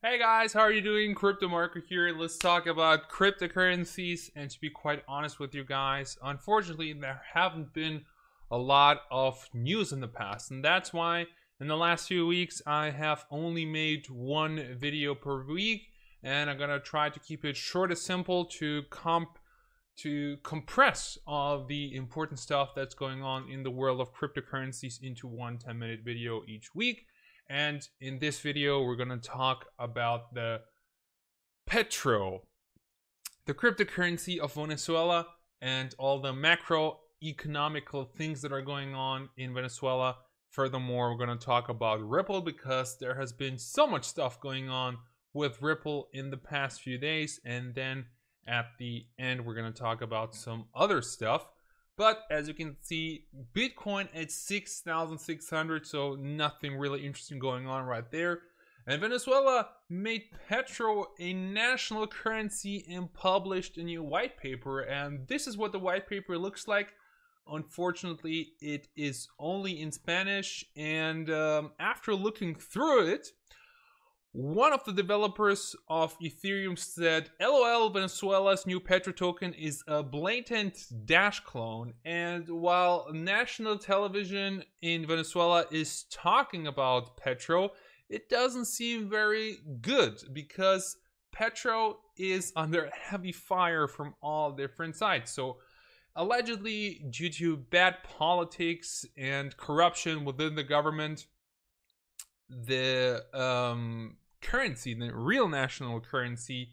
Hey guys, how are you doing? Crypto Marco here. Let's talk about cryptocurrencies. And to be quite honest with you guys, unfortunately, there haven't been a lot of news in the past. And that's why in the last few weeks, I have only made one video per week. And I'm gonna try to keep it short and simple to compress all the important stuff that's going on in the world of cryptocurrencies into one 10-minute video each week. And in this video, we're going to talk about the Petro, the cryptocurrency of Venezuela, and all the macroeconomical things that are going on in Venezuela. Furthermore, we're going to talk about Ripple because there has been so much stuff going on with Ripple in the past few days. And then at the end, we're going to talk about some other stuff. But as you can see, Bitcoin at 6,600, so nothing really interesting going on right there. And Venezuela made Petro a national currency and published a new white paper. And this is what the white paper looks like. Unfortunately, it is only in Spanish. And after looking through it, one of the developers of Ethereum said, LOL, Venezuela's new Petro token is a blatant Dash clone. And while national television in Venezuela is talking about Petro, it doesn't seem very good because Petro is under heavy fire from all different sides. So allegedly, due to bad politics and corruption within the government, the currency, the real national currency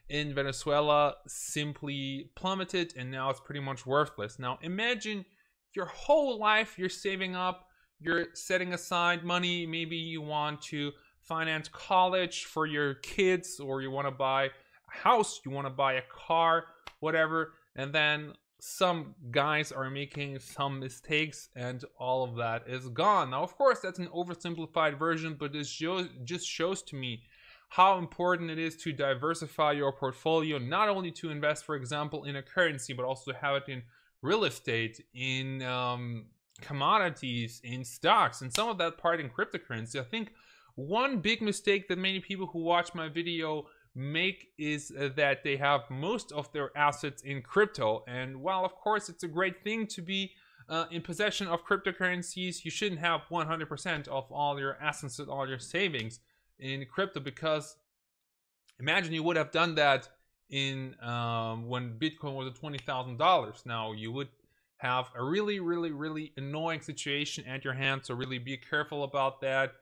in Venezuela simply plummeted, and now it's pretty much worthless. Now imagine your whole life you're saving up, you're setting aside money, maybe you want to finance college for your kids, or you want to buy a house, you want to buy a car, whatever, and then some guys are making some mistakes and all of that is gone. Now, of course, that's an oversimplified version, but this just shows to me how important it is to diversify your portfolio, not only to invest, for example, in a currency, but also to have it in real estate, in commodities, in stocks, and some of that part in cryptocurrency. I think one big mistake that many people who watch my video make is that they have most of their assets in crypto. And while of course it's a great thing to be in possession of cryptocurrencies, you shouldn't have 100% of all your assets and all your savings in crypto, because imagine you would have done that in when Bitcoin was at $20,000. Now you would have a really annoying situation at your hands, so really be careful about that.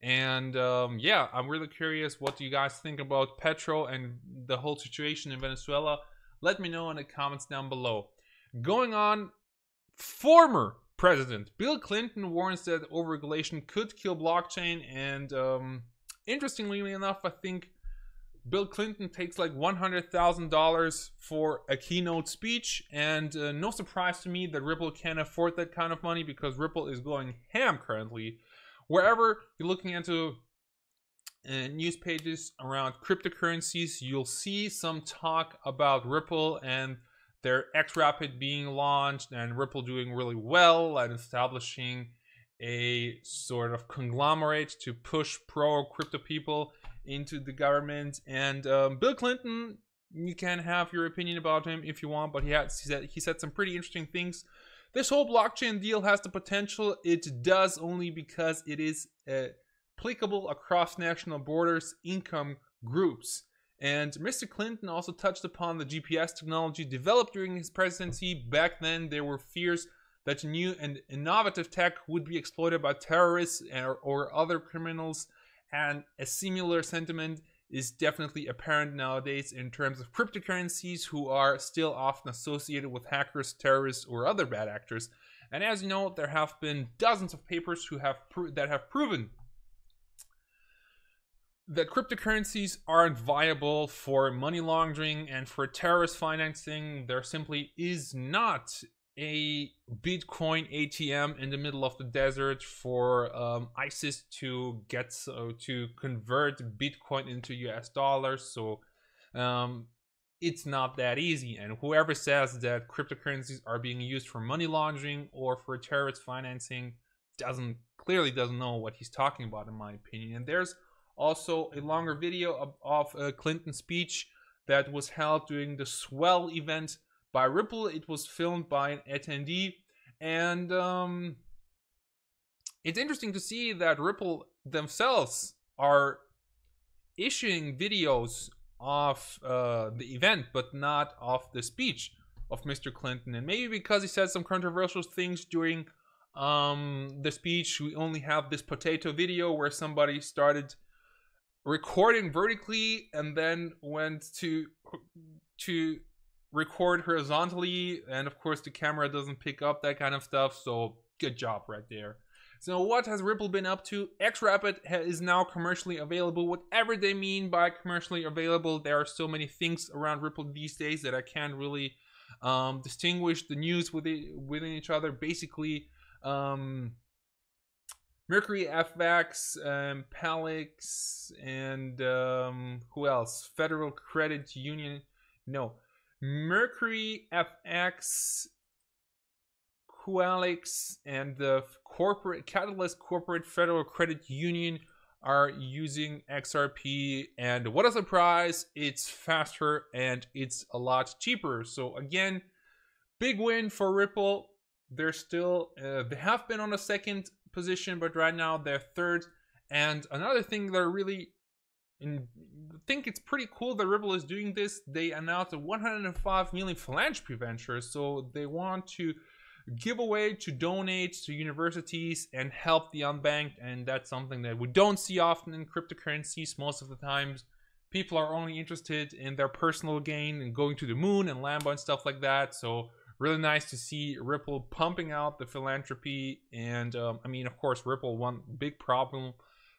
And yeah, I'm really curious what you guys think about Petro and the whole situation in Venezuela. Let me know in the comments down below. Going on, former President Bill Clinton warns that overregulation could kill blockchain. And interestingly enough, I think Bill Clinton takes like $100,000 for a keynote speech. And no surprise to me that Ripple can't afford that kind of money, because Ripple is going ham currently. Wherever you're looking into news pages around cryptocurrencies, you'll see some talk about Ripple and their XRapid being launched, and Ripple doing really well at establishing a sort of conglomerate to push pro-crypto people into the government. And Bill Clinton, you can have your opinion about him if you want, but he said some pretty interesting things. This whole blockchain deal has the potential. It does, only because it is applicable across national borders, income groups. And Mr. Clinton also touched upon the GPS technology developed during his presidency. Back then, there were fears that new and innovative tech would be exploited by terrorists or other criminals. And a similar sentiment is definitely apparent nowadays in terms of cryptocurrencies, who are still often associated with hackers, terrorists, or other bad actors. And as you know, there have been dozens of papers that have proven that cryptocurrencies aren't viable for money laundering and for terrorist financing. There simply is not a Bitcoin ATM in the middle of the desert for ISIS to convert Bitcoin into US dollars. So it's not that easy. And whoever says that cryptocurrencies are being used for money laundering or for terrorist financing clearly doesn't know what he's talking about, in my opinion. And there's Also, a longer video of Clinton's speech that was held during the Swell event by Ripple. It was filmed by an attendee, and it's interesting to see that Ripple themselves are issuing videos of the event, but not of the speech of Mr. Clinton. And maybe because he said some controversial things during the speech, we only have this potato video where somebody started recording vertically and then went to record horizontally, and of course the camera doesn't pick up that kind of stuff. So good job right there. So what has Ripple been up to? Xrapid is now commercially available. Whatever they mean by commercially available, there are so many things around Ripple these days that I can't really distinguish the news within each other. Basically, Mercury FX, Palix, and who else? Federal Credit Union. No, Mercury FX, Palix, and the Catalyst Corporate Federal Credit Union are using XRP, and what a surprise, it's faster and it's a lot cheaper. So again, big win for Ripple. They're still they have been on the second position, but right now they're third. And another thing that I really think it's pretty cool that Ripple is doing this, they announced a 105 million philanthropy venture. So they want to give away, to donate to universities and help the unbanked, and that's something that we don't see often in cryptocurrencies. Most of the times people are only interested in their personal gain and going to the moon and Lambo and stuff like that. So really nice to see Ripple pumping out the philanthropy. And I mean, of course, Ripple, one big problem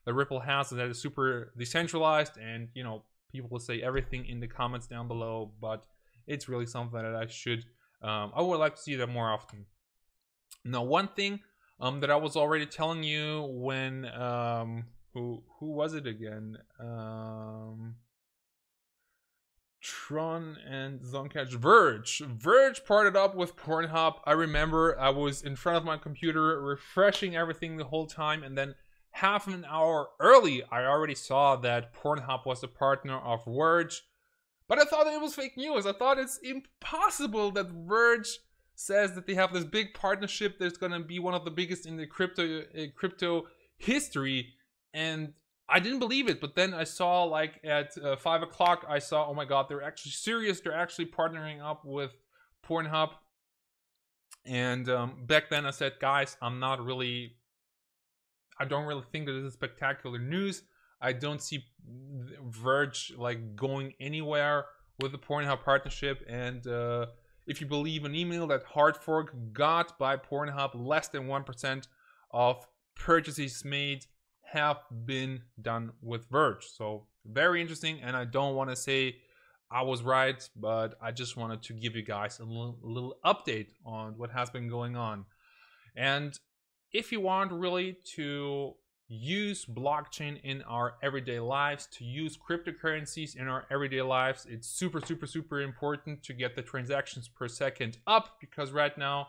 that Ripple has is that it's super decentralized, and you know, people will say everything in the comments down below, but it's really something that I would like to see that more often. Now, one thing that I was already telling you when who was it again? Tron and Zoncatch. Verge partnered up with Pornhub. I remember I was in front of my computer refreshing everything the whole time, and then half an hour early I already saw that Pornhub was a partner of Verge. But I thought it was fake news. I thought it's impossible that Verge says that they have this big partnership that's going to be one of the biggest in the crypto history, and I didn't believe it. But then I saw, like, at 5 o'clock, I saw, oh my god, they're actually serious. They're actually partnering up with Pornhub. And back then I said, guys, I don't really think that this is spectacular news. I don't see Verge like going anywhere with the Pornhub partnership. And if you believe an email that hard fork got by Pornhub, less than 1% of purchases made have been done with Verge. So very interesting, and I don't want to say I was right, but I just wanted to give you guys a little update on what has been going on. And if you want really to use blockchain in our everyday lives, to use cryptocurrencies in our everyday lives, it's super important to get the transactions per second up, because right now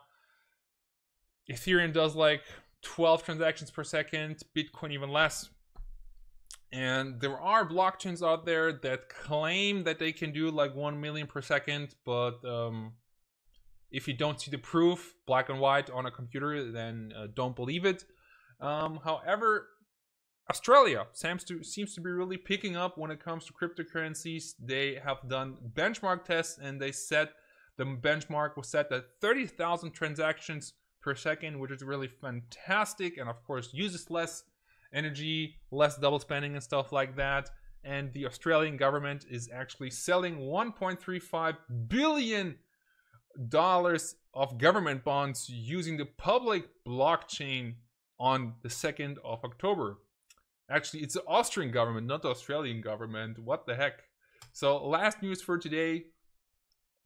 Ethereum does like 12 transactions per second, Bitcoin even less. And there are blockchains out there that claim that they can do like 1 million per second, but if you don't see the proof black and white on a computer, then don't believe it. However, Australia seems to be really picking up when it comes to cryptocurrencies. They have done benchmark tests, and they said the benchmark was set at 30,000 transactions per second, which is really fantastic, and of course uses less energy, less double spending and stuff like that. And the Australian government is actually selling $1.35 billion of government bonds using the public blockchain on the 2nd of October. Actually, it's the Austrian government, not the Australian government. What the heck? So last news for today,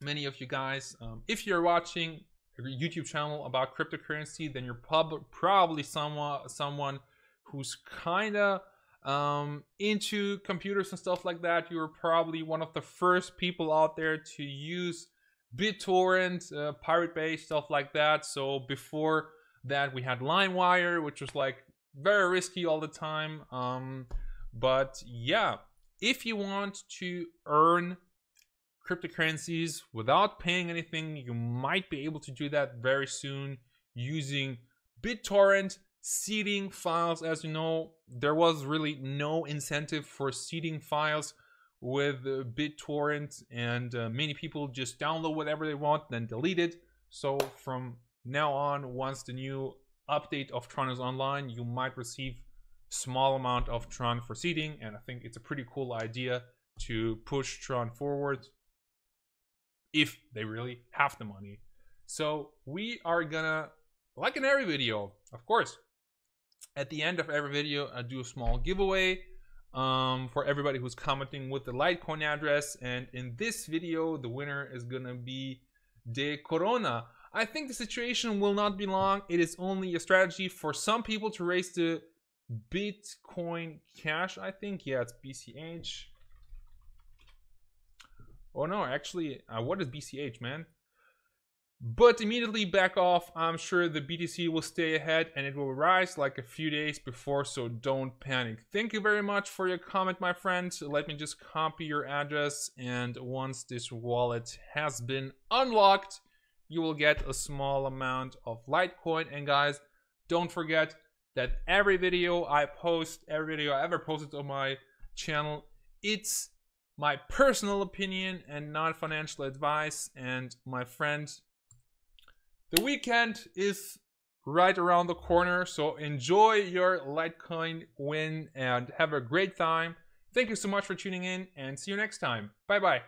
many of you guys, if you're watching a YouTube channel about cryptocurrency, then you're probably someone who's kind of into computers and stuff like that. You're probably one of the first people out there to use BitTorrent, Pirate Bay, stuff like that. So before that we had LimeWire, which was like very risky all the time. But yeah, if you want to earn cryptocurrencies without paying anything, you might be able to do that very soon using BitTorrent seeding files. As you know, there was really no incentive for seeding files with BitTorrent, and many people just download whatever they want, then delete it. So from now on, once the new update of Tron is online, you might receive small amount of Tron for seeding, and I think it's a pretty cool idea to push Tron forward if they really have the money. So we are gonna, like in every video, of course, at the end of every video, I do a small giveaway for everybody who's commenting with the Litecoin address. And in this video, the winner is gonna be De Corona. I think the situation will not be long. It is only a strategy for some people to raise the Bitcoin Cash, I think. Yeah, it's BCH. Oh no, actually, what is BCH, man? But immediately back off. I'm sure the BTC will stay ahead and it will rise like a few days before, so don't panic. Thank you very much for your comment, my friend. Let me just copy your address, and once this wallet has been unlocked, you will get a small amount of Litecoin. And guys, don't forget that every video I post, every video I ever posted on my channel, it's my personal opinion and not financial advice. And my friend, the weekend is right around the corner, so enjoy your Litecoin win and have a great time. Thank you so much for tuning in, and see you next time. Bye bye.